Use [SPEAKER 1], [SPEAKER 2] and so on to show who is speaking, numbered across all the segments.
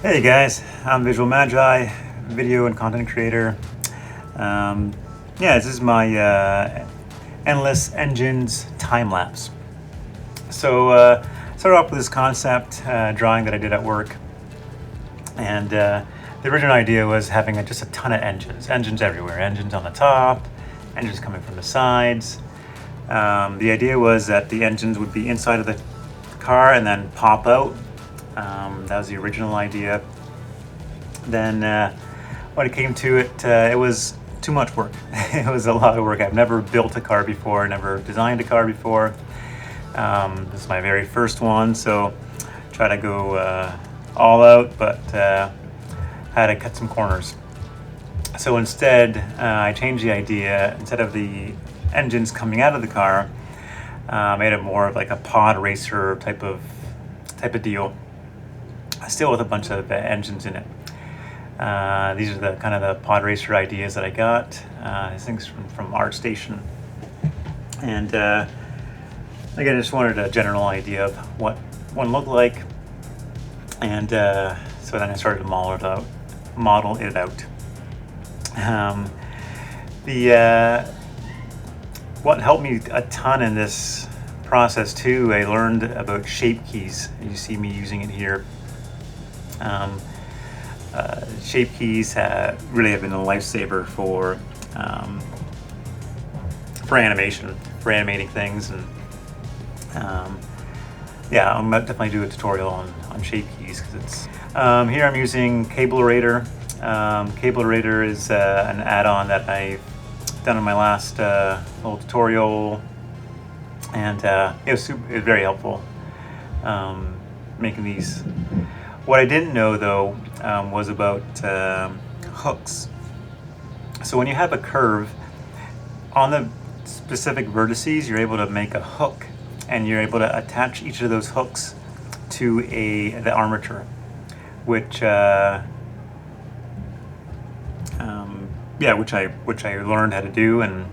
[SPEAKER 1] Hey guys, I'm Visual Magi, video and content creator. Yeah, this is my Endless Engines time lapse. So, started off with this concept drawing that I did at work, and the original idea was having just a ton of engines everywhere, engines on the top, engines coming from the sides. The idea was that the engines would be inside of the car and then pop out. That was the original idea. Then when it came to it, it was too much work. It was a lot of work. I've never built a car before, never designed a car before. This is my very first one, so try to go all out, but had to cut some corners. So instead, I changed the idea. Instead of the engines coming out of the car, made it more of like a pod racer type of deal. Still with a bunch of engines in it. These are the kind of the pod racer ideas that I got. These things from ArtStation. And again, I just wanted a general idea of what one looked like. And so then I started to model it out. What helped me a ton in this process too, I learned about shape keys. You see me using it here. Shape keys really have been a lifesaver for animation, for animating things, and yeah, I'll definitely do a tutorial on shape keys because it's here I'm using Cablerator. Cablerator is an add-on that I've done in my last little tutorial, and it was very helpful making these. What I didn't know though was about hooks. So when you have a curve on the specific vertices, you're able to make a hook, and you're able to attach each of those hooks to the armature, which which I learned how to do, and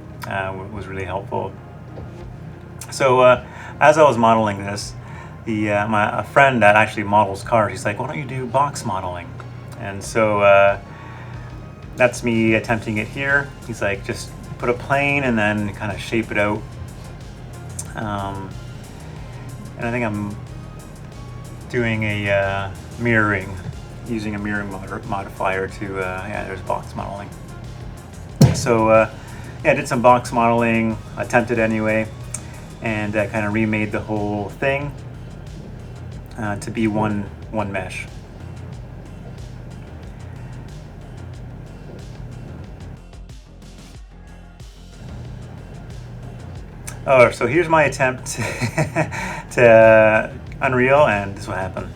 [SPEAKER 1] was really helpful. So as I was modeling this, a friend that actually models cars, he's like, why don't you do box modeling? And so that's me attempting it here. He's like, just put a plane and then kind of shape it out. And I think I'm doing a mirroring, using a mirroring modifier to, there's box modeling. So yeah, I did some box modeling, attempted anyway, and kind of remade the whole thing to be one mesh. Oh, so here's my attempt to Unreal, and this is what happened.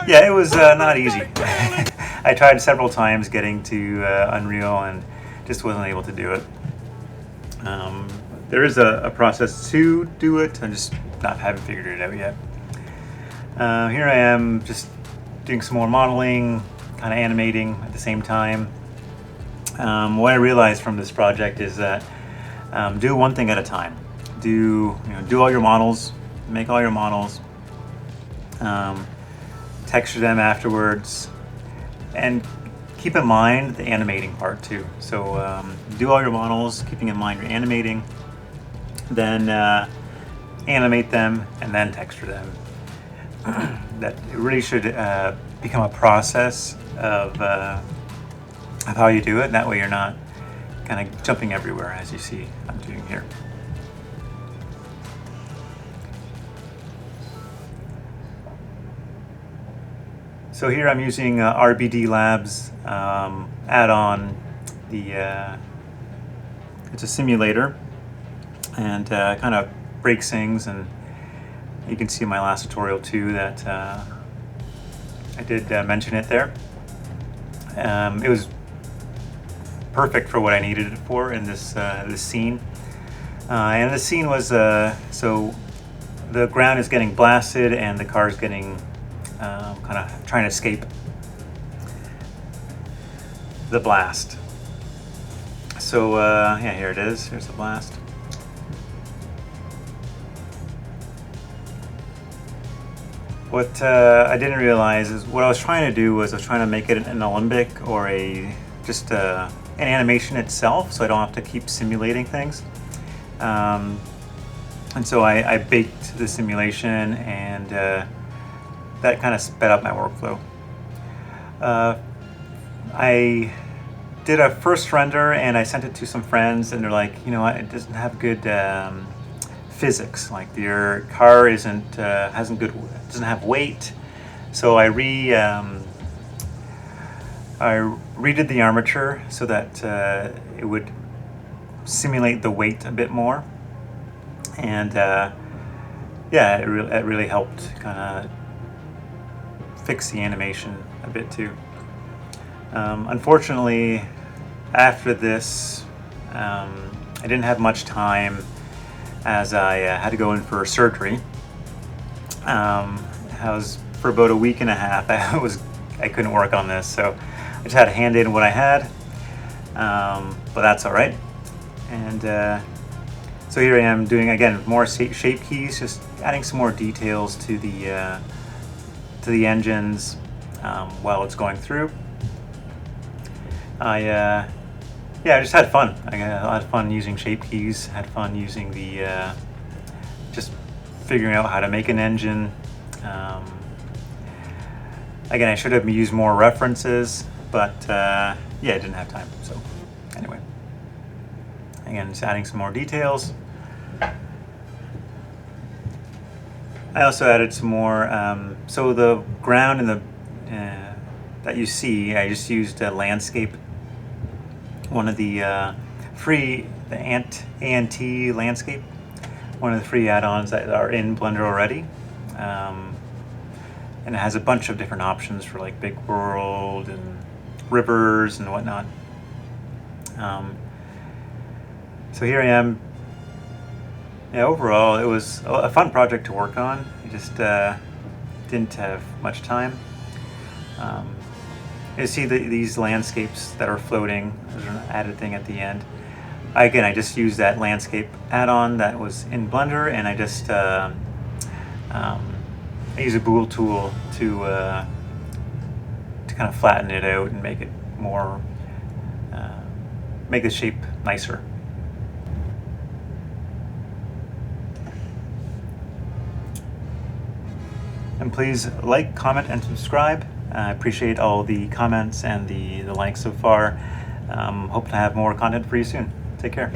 [SPEAKER 1] Yeah, it was not easy. I tried several times getting to Unreal and just wasn't able to do it. There is a process to do it. I just haven't figured it out yet. Here I am just doing some more modeling, kind of animating at the same time. What I realized from this project is that do one thing at a time. Do all your models, make all your models, texture them afterwards, and keep in mind the animating part too. So do all your models, keeping in mind you're animating, then animate them, and then texture them. That it really should become a process of how you do it. That way you're not kind of jumping everywhere, as you see I'm doing here. So here I'm using RBD Labs add-on. It's a simulator, and kind of breaks things, and you can see in my last tutorial too that I did mention it there. It was perfect for what I needed it for in this scene. And the scene was so the ground is getting blasted and the car is getting kind of trying to escape the blast. So yeah, here it is. Here's the blast. What I didn't realize is what I was trying to do was I was trying to make it an Alembic or just an animation itself, so I don't have to keep simulating things. And so I baked the simulation, and that kind of sped up my workflow. I did a first render and I sent it to some friends, and they're like, you know what, it doesn't have good physics. Like your car doesn't have weight. So I redid the armature so that it would simulate the weight a bit more, and yeah, it really helped kind of fix the animation a bit too. Unfortunately, after this, I didn't have much time, as I had to go in for surgery. I was for about a week and a half. I couldn't work on this, so I just had to hand in what I had. But that's all right. And so here I am doing again more shape keys, just adding some more details to the engines while it's going through. I just had fun. I had a lot of fun using shape keys. Had fun using the just figuring out how to make an engine. Again, I should have used more references, but yeah, I didn't have time. So anyway, again, just adding some more details. I also added some more. So the ground and the that you see, I just used a landscape. One of the free ANT landscape, one of the free add-ons that are in Blender already, and it has a bunch of different options for like big world and rivers and whatnot. So here I am. Yeah, overall it was a fun project to work on. I just didn't have much time. You see these landscapes that are floating. There's an added thing at the end. I just used that landscape add-on that was in Blender, and I just I use a bool tool to kind of flatten it out and make it more make the shape nicer. And please like, comment, and subscribe. I appreciate all the comments and the likes so far. Hope to have more content for you soon. Take care.